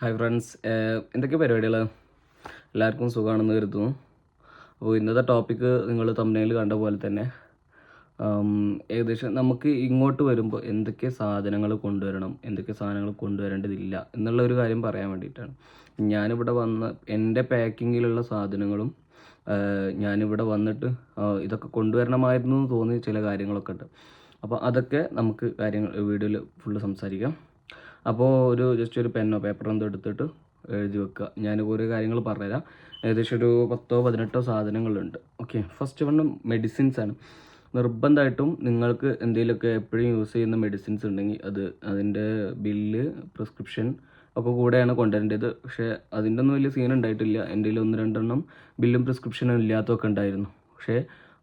Hi friends, എന്തൊക്കെ പരിപാടികൾ? എല്ലാവർക്കും സുഖമാണെന്ന് കരുതുന്നു. അപ്പോൾ ഇന്നത്തെ ടോപ്പിക്ക് നിങ്ങൾ തമ്പനയിൽ കണ്ട പോലെ തന്നെ ഏകദേശം നമുക്ക് ഇങ്ങോട്ട് വരുമ്പോൾ എന്തൊക്കെ സാധനങ്ങൾ കൊണ്ടുവരണം, എന്തൊക്കെ സാധനങ്ങൾ കൊണ്ടുവരേണ്ടതില്ല എന്നുള്ള ഒരു കാര്യം പറയാൻ വേണ്ടിയിട്ടാണ്. ഞാനിവിടെ വന്ന എൻ്റെ പാക്കിങ്ങിലുള്ള സാധനങ്ങളും ഞാനിവിടെ വന്നിട്ട് ഇതൊക്കെ കൊണ്ടുവരണമായിരുന്നു എന്ന് തോന്നിയ ചില കാര്യങ്ങളൊക്കെ ഉണ്ട്. അപ്പോൾ അതൊക്കെ നമുക്ക് വീഡിയോയിൽ ഫുള്ള് സംസാരിക്കാം. അപ്പോൾ ജസ്റ്റ് ഒരു പെന്നോ പേപ്പറോ എന്തോ എടുത്തിട്ട് എഴുതി വെക്കുക. ഞാൻ ഓരോ കാര്യങ്ങൾ പറഞ്ഞുതരാം. ഏകദേശം ഒരു 10-18 സാധനങ്ങളുണ്ട്. ഓക്കെ, ഫസ്റ്റ് വൺ മെഡിസിൻസ് ആണ്. നിർബന്ധമായിട്ടും നിങ്ങൾക്ക് എന്തെങ്കിലുമൊക്കെ എപ്പോഴും യൂസ് ചെയ്യുന്ന മെഡിസിൻസ് ഉണ്ടെങ്കിൽ അതിൻ്റെ ബില്ല്, പ്രിസ്ക്രിപ്ഷൻ ഒക്കെ കൂടെയാണ് കൊണ്ടുവരേണ്ടത്. പക്ഷേ അതിൻ്റെ ഒന്നും വലിയ സീൻ ഉണ്ടായിട്ടില്ല. എൻ്റെ കയ്യിൽ 1-2 ബില്ലും പ്രിസ്ക്രിപ്ഷനും ഇല്ലാത്തതൊക്കെ ഉണ്ടായിരുന്നു. പക്ഷേ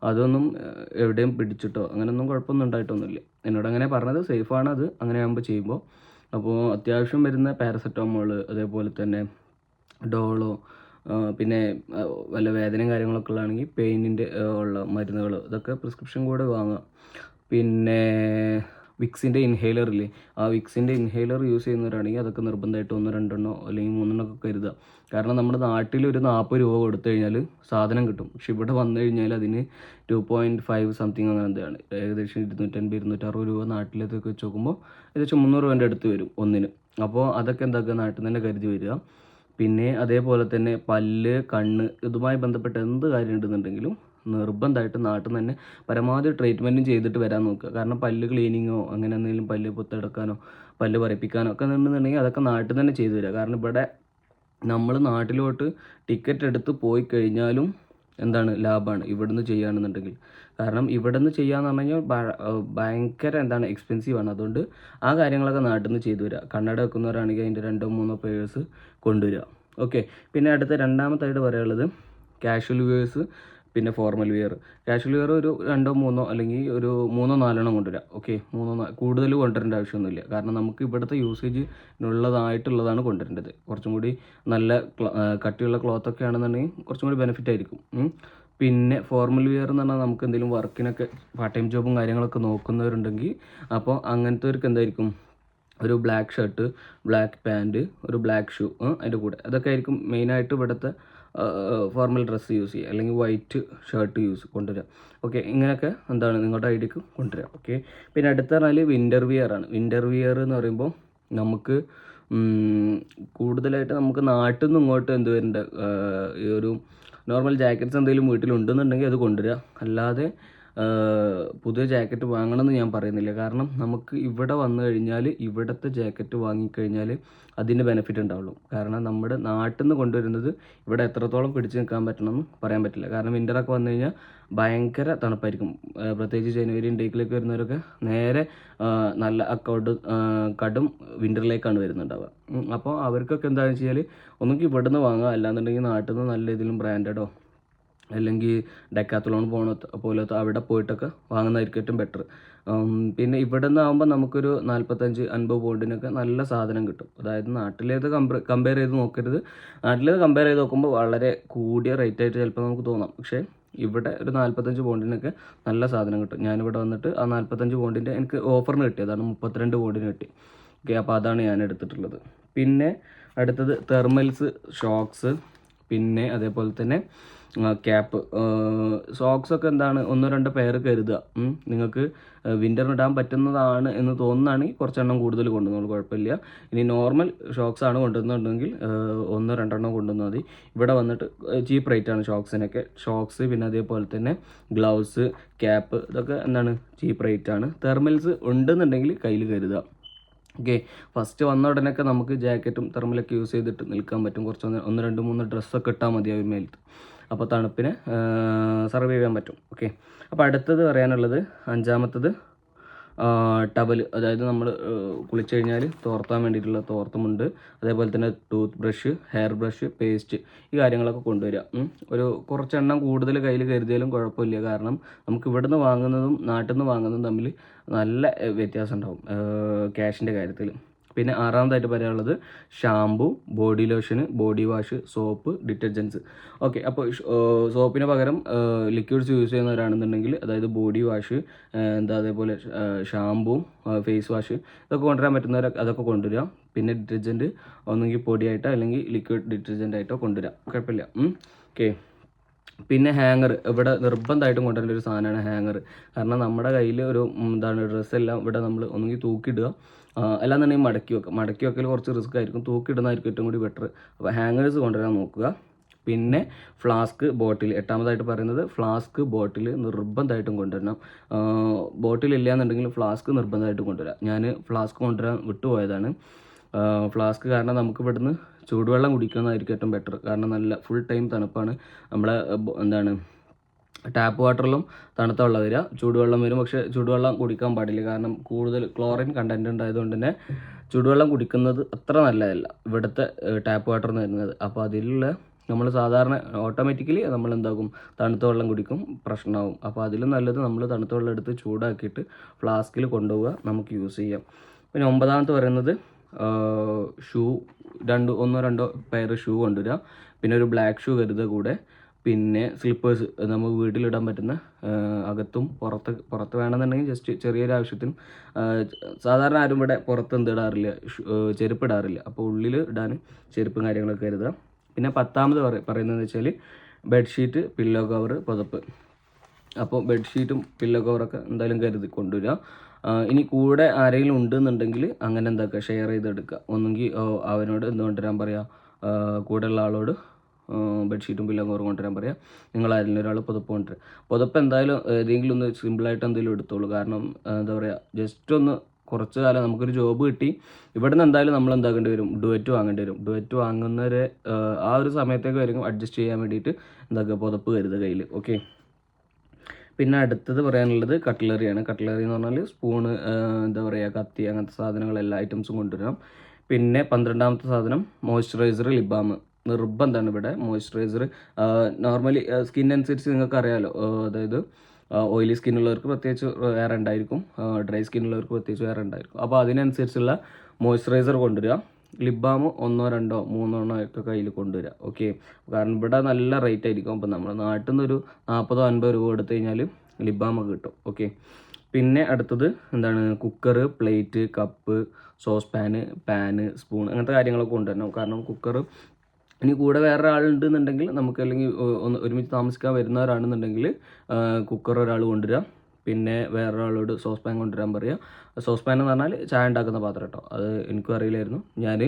അതൊന്നും എവിടെയും പിടിച്ചിട്ടോ അങ്ങനെയൊന്നും കുഴപ്പമൊന്നും ഉണ്ടായിട്ടൊന്നുമില്ല. എന്നോട് അങ്ങനെ പറഞ്ഞത് സേഫാണ് അത് അങ്ങനെ ആകുമ്പോൾ ചെയ്യുമ്പോൾ. അപ്പോൾ അത്യാവശ്യം വരുന്ന പാരസെറ്റമോൾ, അതേപോലെ തന്നെ ഡോളോ, പിന്നെ വല്ല വേദനയും കാര്യങ്ങളൊക്കെ ഉള്ളതാണെങ്കിൽ പെയിനിൻ്റെ ഉള്ള മരുന്നുകൾ, ഇതൊക്കെ പ്രിസ്ക്രിപ്ഷൻ കൂടെ വാങ്ങുക. പിന്നെ വിക്സിൻ്റെ ഇൻഹേലർ ഇല്ലേ, ആ വിക്സിൻ്റെ ഇൻഹേലർ യൂസ് ചെയ്യുന്നവരാണെങ്കിൽ അതൊക്കെ നിർബന്ധമായിട്ട് 1-2 അല്ലെങ്കിൽ 3 ഒക്കെ കരുതുക. കാരണം നമ്മുടെ നാട്ടിൽ ഒരു 40 രൂപ കൊടുത്തു കഴിഞ്ഞാൽ സാധനം കിട്ടും. പക്ഷെ ഇവിടെ വന്നു കഴിഞ്ഞാൽ അതിന് 2.5 സംതിങ് അങ്ങനെ എന്താണ്, ഏകദേശം 250-260 രൂപ നാട്ടിലേക്ക് വെച്ച് നോക്കുമ്പോൾ ഏകദേശം 300 രൂപേൻ്റെ അടുത്ത് വരും ഒന്നിന്. അപ്പോൾ അതൊക്കെ എന്താക്കുക, നാട്ടിൽ തന്നെ കരുതി വരിക. പിന്നെ അതേപോലെ തന്നെ പല്ല്, കണ്ണ്, ഇതുമായി ബന്ധപ്പെട്ട എന്ത് കാര്യം ഉണ്ടെന്നുണ്ടെങ്കിലും നിർബന്ധമായിട്ട് നാട്ടിൽ നിന്ന് തന്നെ പരമാവധി ട്രീറ്റ്മെൻറ്റും ചെയ്തിട്ട് വരാൻ നോക്കുക. കാരണം പല്ല് ക്ലീനിങ്ങോ അങ്ങനെ എന്തെങ്കിലും പല്ല് പുത്തെടുക്കാനോ പല്ല് പറിപ്പിക്കാനോ ഒക്കെ ഉണ്ടെന്നുണ്ടെങ്കിൽ അതൊക്കെ നാട്ടിൽ തന്നെ ചെയ്തു തരിക. കാരണം ഇവിടെ നമ്മൾ നാട്ടിലോട്ട് ടിക്കറ്റ് എടുത്ത് പോയി കഴിഞ്ഞാലും എന്താണ് ലാഭമാണ് ഇവിടുന്ന് ചെയ്യുകയാണെന്നുണ്ടെങ്കിൽ. കാരണം ഇവിടുന്ന് ചെയ്യാന്ന് പറഞ്ഞു കഴിഞ്ഞാൽ ഭയങ്കര എക്സ്പെൻസീവാണ്. അതുകൊണ്ട് ആ കാര്യങ്ങളൊക്കെ നാട്ടിൽ നിന്ന് ചെയ്തു വരിക. കണ്ണട വെക്കുന്നവരാണെങ്കിൽ അതിൻ്റെ 2-3 പേഴ്സ് കൊണ്ടുവരിക. ഓക്കെ, പിന്നെ അടുത്ത രണ്ടാമത്തായിട്ട് പറയാനുള്ളത് കാഷ്വൽ വെയേഴ്സ്, പിന്നെ ഫോർമൽ വെയർ. കാഷ്വൽ വെയർ ഒരു 2-3 അല്ലെങ്കിൽ ഒരു 3-4 കൊണ്ടുവരിക. ഓക്കെ, കൂടുതൽ കൊണ്ടുവരേണ്ട ആവശ്യമൊന്നുമില്ല. കാരണം നമുക്ക് ഇവിടുത്തെ യൂസേജിനുള്ളതായിട്ടുള്ളതാണ് കൊണ്ടുവരേണ്ടത്. കുറച്ചും കൂടി നല്ല കട്ടിയുള്ള ക്ലോത്തൊക്കെ ആണെന്നുണ്ടെങ്കിൽ കുറച്ചും കൂടി ബെനിഫിറ്റ് ആയിരിക്കും. പിന്നെ ഫോർമൽ വെയർ എന്ന് പറഞ്ഞാൽ നമുക്ക് എന്തെങ്കിലും വർക്കിനൊക്കെ പാർട്ട് ടൈം ജോബും കാര്യങ്ങളൊക്കെ നോക്കുന്നവരുണ്ടെങ്കിൽ അപ്പോൾ അങ്ങനത്തെവർക്ക് എന്തായിരിക്കും, ഒരു ബ്ലാക്ക് ഷർട്ട്, ബ്ലാക്ക് പാൻറ്റ്, ഒരു ബ്ലാക്ക് ഷൂ, അതിൻ്റെ കൂടെ അതൊക്കെ ആയിരിക്കും മെയിനായിട്ട് ഇവിടുത്തെ ഫോർമൽ ഡ്രസ്സ് യൂസ് ചെയ്യുക. അല്ലെങ്കിൽ വൈറ്റ് ഷർട്ട് കൊണ്ടുവരിക. ഓക്കെ, ഇങ്ങനെയൊക്കെ നിങ്ങളുടെ ഐഡിയക്ക് കൊണ്ടുവരിക. ഓക്കെ, പിന്നെ അടുത്ത പറഞ്ഞാൽ വിൻ്റർ വിയർ ആണ്. വിൻ്റർ വിയർ എന്ന് പറയുമ്പോൾ നമുക്ക് കൂടുതലായിട്ട് നമുക്ക് നാട്ടിൽ നിന്ന് ഇങ്ങോട്ട് വരുന്നുണ്ട്, ഈ ഒരു നോർമൽ ജാക്കറ്റ്സ് എന്തെങ്കിലും വീട്ടിലുണ്ടെന്നുണ്ടെങ്കിൽ അത് കൊണ്ടുവരിക. അല്ലാതെ പുതിയ ജാക്കറ്റ് വാങ്ങണമെന്ന് ഞാൻ പറയുന്നില്ല. കാരണം നമുക്ക് ഇവിടെ വന്നു കഴിഞ്ഞാൽ ഇവിടുത്തെ ജാക്കറ്റ് വാങ്ങിക്കഴിഞ്ഞാൽ അതിൻ്റെ ബെനിഫിറ്റ് ഉണ്ടാവുള്ളൂ. കാരണം നമ്മുടെ നാട്ടിൽ നിന്ന് കൊണ്ടുവരുന്നത് ഇവിടെ എത്രത്തോളം പിടിച്ച് നിൽക്കാൻ പറ്റണമെന്ന് പറയാൻ പറ്റില്ല. കാരണം വിൻ്ററൊക്കെ വന്നു കഴിഞ്ഞാൽ ഭയങ്കര തണുപ്പായിരിക്കും. പ്രത്യേകിച്ച് ജനുവരി ഇൻടേക്കിലേക്ക് വരുന്നവരൊക്കെ നേരെ നല്ല കടും വിൻ്ററിലേക്കാണ് വരുന്നുണ്ടാവുക. അപ്പോൾ അവർക്കൊക്കെ എന്താണെന്ന് വെച്ചാൽ ഒന്നുകിൽ ഇവിടുന്ന് വാങ്ങുക, അല്ലാന്നുണ്ടെങ്കിൽ നാട്ടിൽ നിന്ന് നല്ല ഏതെങ്കിലും ബ്രാൻഡഡോ അല്ലെങ്കിൽ ഡെക്കാത്തലോൺ പോലത്തെ അവിടെ പോയിട്ടൊക്കെ വാങ്ങുന്നതായിരിക്കും ഏറ്റവും ബെറ്റർ. പിന്നെ ഇവിടെ നിന്നാകുമ്പോൾ നമുക്കൊരു 45-50 പൗണ്ടിനൊക്കെ നല്ല സാധനം കിട്ടും. അതായത് നാട്ടിലേത് കമ്പയർ ചെയ്ത് നോക്കരുത്. നാട്ടിലേത് കമ്പയർ ചെയ്ത് നോക്കുമ്പോൾ വളരെ കൂടിയ റേറ്റ് ആയിട്ട് ചിലപ്പോൾ നമുക്ക് തോന്നാം. പക്ഷേ ഇവിടെ ഒരു 45 പൗണ്ടിനൊക്കെ നല്ല സാധനം കിട്ടും. ഞാനിവിടെ വന്നിട്ട് ആ 45 പൗണ്ടിൻ്റെ എനിക്ക് ഓഫറിന് കിട്ടിയതാണ്, 32 പൗണ്ടിന് കിട്ടി. ഓക്കെ, അപ്പോൾ അതാണ് ഞാൻ എടുത്തിട്ടുള്ളത്. പിന്നെ അടുത്തത് തെർമൽസ്, ഷോക്സ്, പിന്നെ അതേപോലെ തന്നെ ക്യാപ്പ്, സോക്സൊക്കെ 1-2 പെയർ കരുതുക. നിങ്ങൾക്ക് വിൻ്ററിന് ഇടാൻ പറ്റുന്നതാണ് എന്ന് തോന്നുകയാണെങ്കിൽ കുറച്ചെണ്ണം കൂടുതൽ കൊണ്ടുവന്നോളൂ, കുഴപ്പമില്ല. ഇനി നോർമൽ ഷോക്സ് ആണ് കൊണ്ടുവന്നുണ്ടെങ്കിൽ 1-2 കൊണ്ടുവന്നാൽ മതി. ഇവിടെ വന്നിട്ട് ചീപ്പ് റേറ്റാണ് ഷോക്സിനൊക്കെ. ഷോക്സ്, പിന്നെ അതേപോലെ തന്നെ ഗ്ലൗസ്, ക്യാപ്പ്, ഇതൊക്കെ ചീപ്പ് റേറ്റാണ്. തെർമൽസ് ഉണ്ടെന്നുണ്ടെങ്കിൽ കയ്യിൽ കരുതുക. ഓക്കെ, ഫസ്റ്റ് വന്ന ഉടനെയൊക്കെ നമുക്ക് ജാക്കറ്റും തെർമലൊക്കെ യൂസ് ചെയ്തിട്ട് നിൽക്കാൻ പറ്റും. കുറച്ച് 1-2-3 ഡ്രസ്സൊക്കെ ഇട്ടാൽ മതി മേലത്ത്. അപ്പോൾ തണുപ്പിനെ സർവൈവ് ചെയ്യാൻ പറ്റും. ഓക്കെ, അപ്പോൾ അടുത്തത് പറയാനുള്ളത് അഞ്ചാമത്തത് ടവൽ. അതായത് നമ്മൾ കുളിച്ച് കഴിഞ്ഞാൽ തോർത്താൻ വേണ്ടിയിട്ടുള്ള തോർത്തുമുണ്ട്, അതേപോലെ തന്നെ tooth brush, hair brush, paste, ഈ കാര്യങ്ങളൊക്കെ കൊണ്ടുവരിക. കുറച്ചെണ്ണം കൂടുതൽ കയ്യിൽ കരുതിയാലും കുഴപ്പമില്ല. കാരണം നമുക്ക് ഇവിടുന്ന് വാങ്ങുന്നതും നാട്ടിൽ നിന്ന് വാങ്ങുന്നതും തമ്മിൽ നല്ല വ്യത്യാസം ഉണ്ടാവും ക്യാഷിൻ്റെ കാര്യത്തിൽ. പിന്നെ ആറാമതായിട്ട് പറയാനുള്ളത് shampoo, body lotion, body wash, soap, detergents. Okay, അപ്പോൾ സോപ്പിന് പകരം ലിക്വിഡ്സ് യൂസ് ചെയ്യുന്നവരാണെന്നുണ്ടെങ്കിൽ, അതായത് ബോഡി വാഷ്, അതേപോലെ ഷാമ്പു, ഫേസ് വാഷ് ഇതൊക്കെ കൊണ്ടുവരാൻ പറ്റുന്നവർ അതൊക്കെ കൊണ്ടുവരിക. പിന്നെ ഡിറ്റർജൻറ്റ് ഒന്നെങ്കിൽ പൊടിയായിട്ടോ അല്ലെങ്കിൽ ലിക്വിഡ് ഡിറ്റർജൻ്റ് ആയിട്ടോ കൊണ്ടുവരാം, കുഴപ്പമില്ല. ഓക്കെ, പിന്നെ ഹാങ്ങർ ഇവിടെ നിർബന്ധമായിട്ടും കൊണ്ടുവരേണ്ട ഒരു സാധനമാണ് ഹാങ്ങർ. കാരണം നമ്മുടെ കയ്യിൽ ഒരു ഡ്രസ്സെല്ലാം ഇവിടെ നമ്മൾ ഒന്നുകിൽ തൂക്കിയിടുക, അല്ലാന്നുണ്ടെങ്കിൽ മടക്കി വെക്കൽ കുറച്ച് റിസ്ക് ആയിരിക്കും, തൂക്കിയിടുന്നതായിരിക്കും ഏറ്റവും കൂടി ബെറ്റർ. അപ്പോൾ ഹാങ്ങേഴ്സ് കൊണ്ടുവരാൻ നോക്കുക. പിന്നെ ഫ്ലാസ്ക്, ബോട്ടിൽ, എട്ടാമതായിട്ട് പറയുന്നത് ഫ്ലാസ്ക്, ബോട്ടിൽ നിർബന്ധമായിട്ടും കൊണ്ടുവരണം. ബോട്ടിൽ ഇല്ല എന്നുണ്ടെങ്കിൽ ഫ്ലാസ്ക് നിർബന്ധമായിട്ടും കൊണ്ടുവരാം. ഞാൻ ഫ്ലാസ്ക് കൊണ്ടുവരാൻ വിട്ടുപോയതാണ്. ഫ്ലാസ്ക് കാരണം നമുക്ക് ഇവിടുന്ന് ചൂടുവെള്ളം കുടിക്കുന്നതായിരിക്കും ഏറ്റവും ബെറ്റർ. കാരണം നല്ല ഫുൾ ടൈം തണുപ്പാണ്. നമ്മളെ ടാപ്പ് വാട്ടറിലും തണുത്ത വെള്ളം വരിക, ചൂടുവെള്ളം വരും. പക്ഷേ ചൂടുവെള്ളം കുടിക്കാൻ പാടില്ല, കാരണം കൂടുതൽ ക്ലോറിൻ കണ്ടൻറ് ഉണ്ടായതുകൊണ്ട് തന്നെ ചൂടുവെള്ളം കുടിക്കുന്നത് അത്ര നല്ലതല്ല ഇവിടുത്തെ ടാപ്പ് വാട്ടർ എന്ന് വരുന്നത്. അപ്പോൾ അതിലുള്ള നമ്മൾ സാധാരണ ഓട്ടോമാറ്റിക്കലി നമ്മൾ എന്താകും, തണുത്ത വെള്ളം കുടിക്കും, പ്രശ്നമാവും. അപ്പോൾ അതിലും നല്ലത് നമ്മൾ തണുത്ത വെള്ളം എടുത്ത് ചൂടാക്കിയിട്ട് ഫ്ലാസ്കിൽ കൊണ്ടുപോവുക, നമുക്ക് യൂസ് ചെയ്യാം. പിന്നെ 9ാമത്തെ പറയുന്നത് ഷൂ, ഒന്നോ രണ്ടോ പെയർ ഷൂ കൊണ്ടുവരിക. പിന്നെ ഒരു ബ്ലാക്ക് ഷൂ കരുതുക കൂടെ. പിന്നെ സ്ലിപ്പേഴ്സ്, നമുക്ക് വീട്ടിലിടാൻ പറ്റുന്ന, അകത്തും പുറത്ത് വേണമെന്നുണ്ടെങ്കിൽ ജസ്റ്റ് ചെറിയൊരു ആവശ്യത്തിനും. സാധാരണ ആരും ഇവിടെ പുറത്ത് ഇടാറില്ല, ചെരുപ്പ് ഇടാറില്ല. അപ്പോൾ ഉള്ളിൽ ഇടാൻ ചെരുപ്പും കാര്യങ്ങളൊക്കെ കരുതുക. പിന്നെ 10ാമത് പറയുന്നതെന്ന് വെച്ചാൽ ബെഡ്ഷീറ്റ്, പില്ലോ കവർ, പുതപ്പ്. അപ്പോൾ ബെഡ്ഷീറ്റും പില്ലോ കവറൊക്കെ എന്തായാലും കരുതി കൊണ്ടുവരിക. ഇനി കൂടെ ആരെങ്കിലും ഉണ്ടെന്നുണ്ടെങ്കിൽ അങ്ങനെ എന്താക്കുക, ഷെയർ ചെയ്തെടുക്കുക. ഒന്നെങ്കിൽ അവനോട് കൊണ്ടുവരാൻ പറയുക, കൂടെയുള്ള ആളോട് ബെഡ്ഷീറ്റും പില്ലോ കവറും കൊണ്ടുവരാൻ പറയാം. നിങ്ങൾ ആരെങ്കിലും ഒരാൾ പുതപ്പ് കൊണ്ടുവരിക. പുതപ്പ് എന്തായാലും ഏതെങ്കിലും ഒന്ന് സിമ്പിളായിട്ട് എന്തെങ്കിലും എടുത്തോളൂ. കാരണം എന്താ പറയുക, ജസ്റ്റ് ഒന്ന് കുറച്ച് കാലം നമുക്കൊരു ജോബ് കിട്ടി, ഇവിടെ നിന്ന് എന്തായാലും നമ്മൾ എന്താക്കേണ്ടി വരും, ഡുവറ്റ് വാങ്ങേണ്ടി വരും. ഡുവറ്റ് വാങ്ങുന്നവരെ ആ ഒരു സമയത്തേക്ക് വരും അഡ്ജസ്റ്റ് ചെയ്യാൻ വേണ്ടിയിട്ട് എന്താക്കുക, പുതപ്പ് കരുതുക കയ്യിൽ. ഓക്കെ, പിന്നെ അടുത്തത് പറയാനുള്ളത് കട്ട്ലറിയാണ്. കട്ട്ലറി എന്ന് പറഞ്ഞാൽ സ്പൂണ്, എന്താ പറയുക, കത്തി, അങ്ങനത്തെ സാധനങ്ങൾ എല്ലാ ഐറ്റംസും കൊണ്ടുവരാം. പിന്നെ 12ാമത്തെ സാധനം മോയ്സ്ചറൈസർ, ലിപ് ബാം നിർബന്ധമാണ് ഇവിടെ. മോയ്സ്ചറൈസർ നോർമലി സ്കിൻ അനുസരിച്ച് നിങ്ങൾക്ക് അറിയാമല്ലോ, അതായത് ഓയിലി സ്കിന്നുള്ളവർക്ക് പ്രത്യേകിച്ച് വേറെ ഉണ്ടായിരിക്കും, ഡ്രൈ സ്കിന്നുള്ളവർക്ക് പ്രത്യേകിച്ച് വേറെ ഉണ്ടായിരിക്കും. അപ്പോൾ അതിനനുസരിച്ചുള്ള മോയ്സ്ചറൈസർ കൊണ്ടുവരിക. ലിപ് ബാം 1, 2, 3 ഒക്കെ കയ്യിൽ കൊണ്ടുവരിക. ഓക്കെ, കാരണം ഇവിടെ നല്ല റേറ്റ് ആയിരിക്കും. അപ്പോൾ നമ്മുടെ നാട്ടിൽ നിന്ന് ഒരു 40-50 രൂപ എടുത്തു കഴിഞ്ഞാൽ ലിപ് ബാം ഒക്കെ കിട്ടും. ഓക്കെ, പിന്നെ അടുത്തത് എന്താണ്, cooker, plate, cup, sauce PAN, spoon, അങ്ങനത്തെ കാര്യങ്ങളൊക്കെ കൊണ്ടുവരണം. കാരണം കുക്കർ ഇനി കൂടെ വേറെ ആളുണ്ടെന്നുണ്ടെങ്കിൽ നമുക്ക്, അല്ലെങ്കിൽ ഒരുമിച്ച് താമസിക്കാൻ വരുന്നവരാണെന്നുണ്ടെങ്കിൽ കുക്കർ ഒരാൾ കൊണ്ടുവരിക. പിന്നെ വേറൊരാളോട് സോസ് പാൻ കൊണ്ടുവരാൻ പറയുക. സോസ് പാൻ എന്ന് പറഞ്ഞാൽ ചായ ഉണ്ടാക്കുന്ന പാത്രം കേട്ടോ, അത് എനിക്കും അറിയില്ലായിരുന്നു. ഞാൻ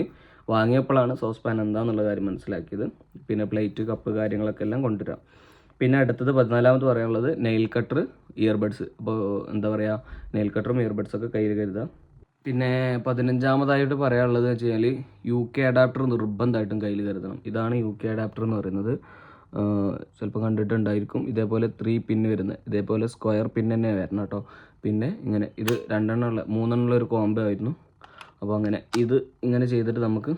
വാങ്ങിയപ്പോഴാണ് സോസ് പാൻ എന്താണെന്നുള്ള കാര്യം മനസ്സിലാക്കിയത്. പിന്നെ പ്ലേറ്റ്, കപ്പ് കാര്യങ്ങളൊക്കെ എല്ലാം കൊണ്ടുവരാം. പിന്നെ അടുത്തത് 14ാമത് പറയാനുള്ളത് നെയിൽ കട്ടർ, ഇയർബഡ്സ്. അപ്പോൾ എന്താ പറയുക, നെയിൽ കട്ടറും ഇയർബഡ്സൊക്കെ കയ്യിൽ കരുതുക. പിന്നെ 15ാമതായിട്ട് പറയാനുള്ളത് വെച്ച് കഴിഞ്ഞാൽ UK അഡാപ്റ്റർ നിർബന്ധമായിട്ടും കയ്യിൽ കരുതണം. ഇതാണ് UK അഡാപ്റ്റർ എന്ന് പറയുന്നത്. ചിലപ്പോൾ കണ്ടിട്ടുണ്ടായിരിക്കും, ഇതേപോലെ 3 പിന്ന് വരുന്നത്, ഇതേപോലെ സ്ക്വയർ പിൻ തന്നെ വരണം കേട്ടോ. പിന്നെ ഇങ്ങനെ ഇത് 3 ഒരു കോംബോ ആയിരുന്നു. അപ്പോൾ അങ്ങനെ ഇത് ഇങ്ങനെ ചെയ്തിട്ട് നമുക്ക്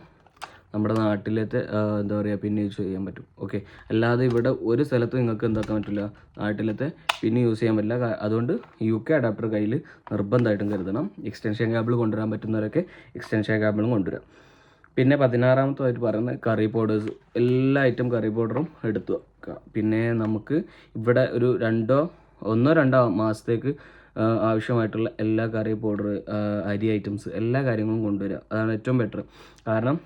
നമ്മുടെ നാട്ടിലത്തെ എന്താ പറയുക, പിന്നെ യൂസ് ചെയ്യാൻ പറ്റും. ഓക്കെ, അല്ലാതെ ഇവിടെ ഒരു സ്ഥലത്ത് നിങ്ങൾക്ക് എന്താക്കാൻ പറ്റില്ല, നാട്ടിലത്തെ പിന്നെ യൂസ് ചെയ്യാൻ പറ്റില്ല. അതുകൊണ്ട് UK അഡാപ്റ്റർ കയ്യിൽ നിർബന്ധമായിട്ടും കരുതണം. എക്സ്റ്റൻഷൻ കേബിൾ കൊണ്ടുവരാൻ പറ്റുന്നവരൊക്കെ എക്സ്റ്റൻഷൻ കേബിളും കൊണ്ടുവരാം. പിന്നെ 16ാമതായിട്ട് പറയുന്നത് കറി പൗഡേഴ്സ്, എല്ലാ ഐറ്റം കറി പൗഡറും എടുത്തു വെക്കുക. പിന്നെ നമുക്ക് ഇവിടെ ഒരു 1-2 മാസത്തേക്ക് ആവശ്യമായിട്ടുള്ള എല്ലാ കറി പൗഡർ, അരി ഐറ്റംസ്, എല്ലാ കാര്യങ്ങളും കൊണ്ടുവരിക. അതാണ് ഏറ്റവും ബെറ്റർ. കാരണം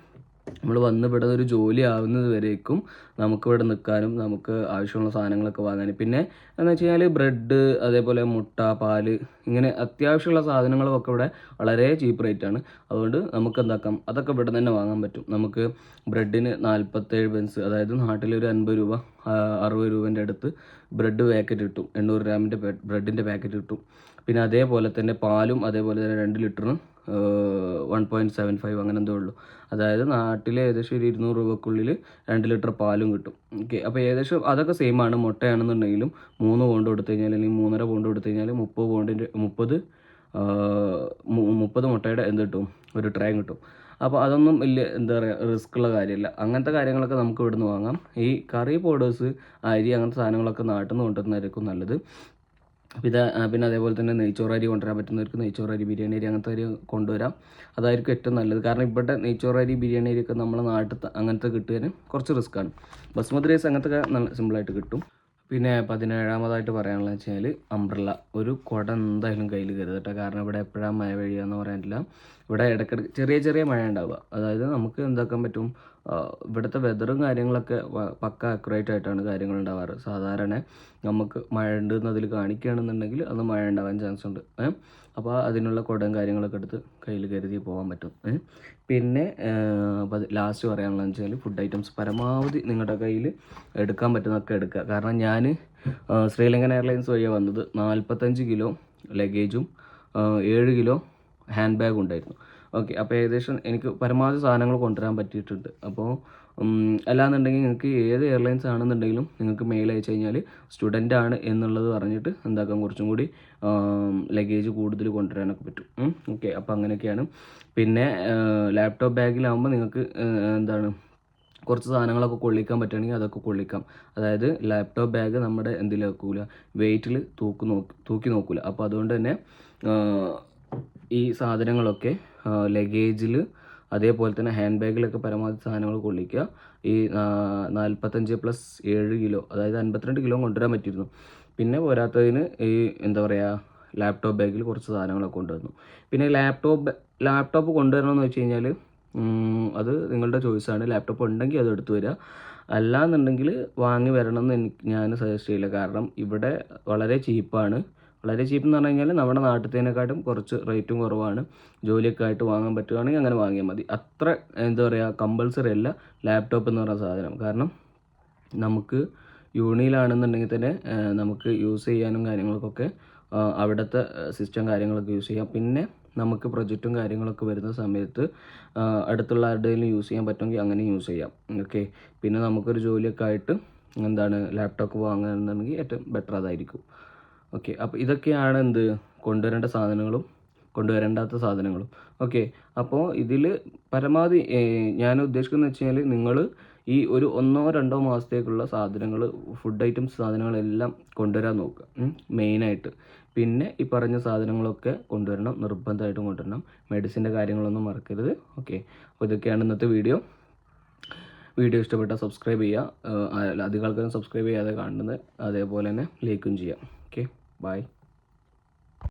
നമ്മൾ വന്ന് ഇവിടെ ഒരു ജോലി ആവുന്നത് വരേക്കും നമുക്കിവിടെ നിൽക്കാനും നമുക്ക് ആവശ്യമുള്ള സാധനങ്ങളൊക്കെ വാങ്ങാനും. പിന്നെ എന്ന് വെച്ച് കഴിഞ്ഞാൽ ബ്രെഡ്, അതേപോലെ മുട്ട, പാല്, ഇങ്ങനെ അത്യാവശ്യമുള്ള സാധനങ്ങളൊക്കെ ഇവിടെ വളരെ ചീപ്പ് റേറ്റാണ്. അതുകൊണ്ട് നമുക്ക് എന്താക്കാം, അതൊക്കെ ഇവിടെ തന്നെ വാങ്ങാൻ പറ്റും. നമുക്ക് ബ്രെഡിന് 47 പെൻസ്, അതായത് നാട്ടിലൊരു 50 രൂപ, 60 രൂപേൻ്റെ അടുത്ത് ബ്രെഡ് പാക്കറ്റ് കിട്ടും. 800 ഗ്രാമിൻ്റെ ബ്രെഡിൻ്റെ പാക്കറ്റ് കിട്ടും. പിന്നെ അതേപോലെ തന്നെ പാലും അതേപോലെ തന്നെ 2 ലിറ്ററിന് 1.75 അങ്ങനെ എന്തോ ഉള്ളൂ. അതായത് നാട്ടിൽ ഏകദേശം ഒരു 200 രൂപക്കുള്ളിൽ 2 ലിറ്റർ പാലും കിട്ടും. ഓക്കെ, അപ്പോൾ ഏകദേശം അതൊക്കെ സെയിം ആണ്. മുട്ടയാണെന്നുണ്ടെങ്കിലും 3 പൗണ്ട് കൊടുത്തു കഴിഞ്ഞാൽ, അല്ലെങ്കിൽ 3.5 പൗണ്ട് കൊടുത്തു കഴിഞ്ഞാൽ 30 മുട്ടയുടെ എന്ത് കിട്ടും, ഒരു ട്രേ കിട്ടും. അപ്പോൾ അതൊന്നും വലിയ എന്താ പറയുക റിസ്ക് ഉള്ള കാര്യമില്ല. അങ്ങനത്തെ കാര്യങ്ങളൊക്കെ നമുക്ക് ഇവിടുന്ന് വാങ്ങാം. ഈ കറി പൗഡേഴ്സ്, അരി, അങ്ങനത്തെ സാധനങ്ങളൊക്കെ നാട്ടിൽ നിന്ന് കൊണ്ടുവരുന്നതായിരിക്കും നല്ലത്. പിന്നെ അതേപോലെ തന്നെ നെയ്ച്ചോറരി കൊണ്ടുവരാൻ പറ്റുന്നവർക്ക് നെയ്ച്ചോറരി ബിരിയാണി അരി അങ്ങനത്തെ അരി കൊണ്ടുവരാം. അതായിരിക്കും ഏറ്റവും നല്ലത്. കാരണം ഇവിടെ നെയ്ച്ചോറരി ബിരിയാണി അരിയൊക്കെ നമ്മളെ നാട്ടിൽ അങ്ങനത്തെ കിട്ടുന്നതിന് കുറച്ച് റിസ്ക്കാണ്. ബസ്മതി റൈസ് അങ്ങനത്തെ നല്ല സിമ്പിളായിട്ട് കിട്ടും. പിന്നെ 17ാമതായിട്ട് പറയാനുള്ളത് വെച്ചാൽ അംബ്രല്ല. ഒരു കുട എന്തായാലും കയ്യിൽ കരുതട്ടെ. കാരണം ഇവിടെ എപ്പോഴാണ് മഴ പെയ്യുകയെന്ന് പറയാനില്ല. ഇവിടെ ഇടയ്ക്കിടയ്ക്ക് ചെറിയ ചെറിയ മഴ ഉണ്ടാവുക. അതായത് നമുക്ക് എന്താക്കാൻ പറ്റും, ഇവിടുത്തെ വെതറും കാര്യങ്ങളൊക്കെ പക്ക അക്യുറേറ്റ് ആയിട്ടാണ് കാര്യങ്ങൾ ഉണ്ടാവാറ്. സാധാരണ നമുക്ക് മഴ ഉണ്ട് എന്നതിൽ കാണിക്കുകയാണെന്നുണ്ടെങ്കിൽ അത് മഴ ഉണ്ടാവാൻ ചാൻസ് ഉണ്ട്. അപ്പോൾ അതിനുള്ള കുടയും കാര്യങ്ങളൊക്കെ എടുത്ത് കയ്യിൽ കരുതി പോകാൻ പറ്റും. പിന്നെ ലാസ്റ്റ് പറയാനുള്ളതെന്ന് വെച്ചാൽ ഫുഡ് ഐറ്റംസ് പരമാവധി നിങ്ങളുടെ കയ്യിൽ എടുക്കാൻ പറ്റുന്നതൊക്കെ എടുക്കുക. കാരണം ഞാൻ ശ്രീലങ്കൻ എയർലൈൻസ് വഴിയാണ് വന്നത്. 45 കിലോ ലഗേജും 7 കിലോ ഹാൻഡ് ബാഗും ഉണ്ടായിരുന്നു. ഓക്കെ, അപ്പോൾ ഏകദേശം എനിക്ക് പരമാവധി സാധനങ്ങൾ കൊണ്ടുവരാൻ പറ്റിയിട്ടുണ്ട്. അപ്പോൾ അല്ലാന്നുണ്ടെങ്കിൽ നിങ്ങൾക്ക് ഏത് എയർലൈൻസ് ആണെന്നുണ്ടെങ്കിലും നിങ്ങൾക്ക് മെയിൽ അയച്ചു കഴിഞ്ഞാൽ സ്റ്റുഡൻ്റ് ആണ് എന്നുള്ളത് പറഞ്ഞിട്ട് എന്താക്കാം കുറച്ചും കൂടി ലഗേജ് കൂടുതൽ കൊണ്ടുവരാനൊക്കെ പറ്റും. ഓക്കെ, അപ്പോൾ അങ്ങനെയൊക്കെയാണ്. പിന്നെ ലാപ്ടോപ്പ് ബാഗിലാകുമ്പോൾ നിങ്ങൾക്ക് എന്താണ് കുറച്ച് സാധനങ്ങളൊക്കെ കൊള്ളിക്കാൻ പറ്റുകയാണെങ്കിൽ അതൊക്കെ കൊള്ളിക്കാം. അതായത് ലാപ്ടോപ്പ് ബാഗ് നമ്മുടെ എന്തിലാക്കൂല, വെയിറ്റിൽ തൂക്കി നോക്കൂല. അപ്പോൾ അതുകൊണ്ട് തന്നെ ഈ സാധനങ്ങളൊക്കെ ലഗേജിൽ അതേപോലെ തന്നെ ഹാൻഡ് ബാഗിലൊക്കെ പരമാവധി സാധനങ്ങൾ കൊള്ളിക്കുക. ഈ 45 + 7 കിലോ അതായത് 52 കിലോ കൊണ്ടുവരാൻ പറ്റിയിരുന്നു. പിന്നെ പോരാത്തതിന് ഈ എന്താ പറയുക, ലാപ്ടോപ്പ് ബാഗിൽ കുറച്ച് സാധനങ്ങളൊക്കെ കൊണ്ടുവന്നു. പിന്നെ ലാപ്ടോപ്പ് കൊണ്ടുവരണമെന്ന് വെച്ച് കഴിഞ്ഞാൽ അത് നിങ്ങളുടെ ചോയ്സാണ്. ലാപ്ടോപ്പ് ഉണ്ടെങ്കിൽ അത് എടുത്തു വരിക. അല്ലാന്നുണ്ടെങ്കിൽ വാങ്ങി വരണമെന്ന് ഞാൻ സജസ്റ്റ് ചെയ്യില്ല. കാരണം ഇവിടെ വളരെ ചീപ്പാണ്. വളരെ ചീപ്പ് എന്ന് പറഞ്ഞു കഴിഞ്ഞാൽ നമ്മുടെ നാട്ടിലത്തേക്കാട്ടും കുറച്ച് റേറ്റും കുറവാണ്. ജോലിയൊക്കെ ആയിട്ട് വാങ്ങാൻ പറ്റുകയാണെങ്കിൽ അങ്ങനെ വാങ്ങിയാൽ മതി. അത്ര എന്താ പറയുക, കമ്പൾസറി അല്ല ലാപ്ടോപ്പ് എന്ന് പറയുന്ന സാധനം. കാരണം നമുക്ക് യൂണിയിലാണെന്നുണ്ടെങ്കിൽ തന്നെ നമുക്ക് യൂസ് ചെയ്യാനും കാര്യങ്ങൾക്കൊക്കെ അവിടുത്തെ സിസ്റ്റം കാര്യങ്ങളൊക്കെ യൂസ് ചെയ്യാം. പിന്നെ നമുക്ക് പ്രൊജക്റ്റും കാര്യങ്ങളൊക്കെ വരുന്ന സമയത്ത് അടുത്തുള്ള ആരുടെയും യൂസ് ചെയ്യാൻ പറ്റുമെങ്കിൽ അങ്ങനെ യൂസ് ചെയ്യാം. ഓക്കെ, പിന്നെ നമുക്കൊരു ജോലിയൊക്കെ ആയിട്ട് എന്താണ് ലാപ്ടോപ്പ് വാങ്ങുകയാണെന്നുണ്ടെങ്കിൽ ഏറ്റവും ബെറ്റർ അതായിരിക്കും. ഓക്കെ, അപ്പോൾ ഇതൊക്കെയാണ് കൊണ്ടുവരേണ്ട സാധനങ്ങളും കൊണ്ടുവരേണ്ടാത്ത സാധനങ്ങളും. ഓക്കെ, അപ്പോൾ ഇതിൽ പരമാവധി ഞാൻ ഉദ്ദേശിക്കുന്നത് വെച്ച് കഴിഞ്ഞാൽ നിങ്ങൾ ഈ ഒരു 1-2 മാസത്തേക്കുള്ള സാധനങ്ങൾ, ഫുഡ് ഐറ്റംസ് സാധനങ്ങളെല്ലാം കൊണ്ടുവരാൻ നോക്കുക മെയിനായിട്ട്. പിന്നെ ഈ പറഞ്ഞ സാധനങ്ങളൊക്കെ കൊണ്ടുവരണം, നിർബന്ധമായിട്ടും കൊണ്ടുവരണം. മെഡിസിൻ്റെ കാര്യങ്ങളൊന്നും മറക്കരുത്. ഓക്കെ, അപ്പോൾ ഇതൊക്കെയാണ് ഇന്നത്തെ വീഡിയോ ഇഷ്ടപ്പെട്ടാൽ സബ്സ്ക്രൈബ് ചെയ്യുക. അധികം ആൾക്കാരും സബ്സ്ക്രൈബ് ചെയ്യാതെ കാണുന്നത്. അതേപോലെ തന്നെ ലൈക്കും ചെയ്യാം. Okay, by.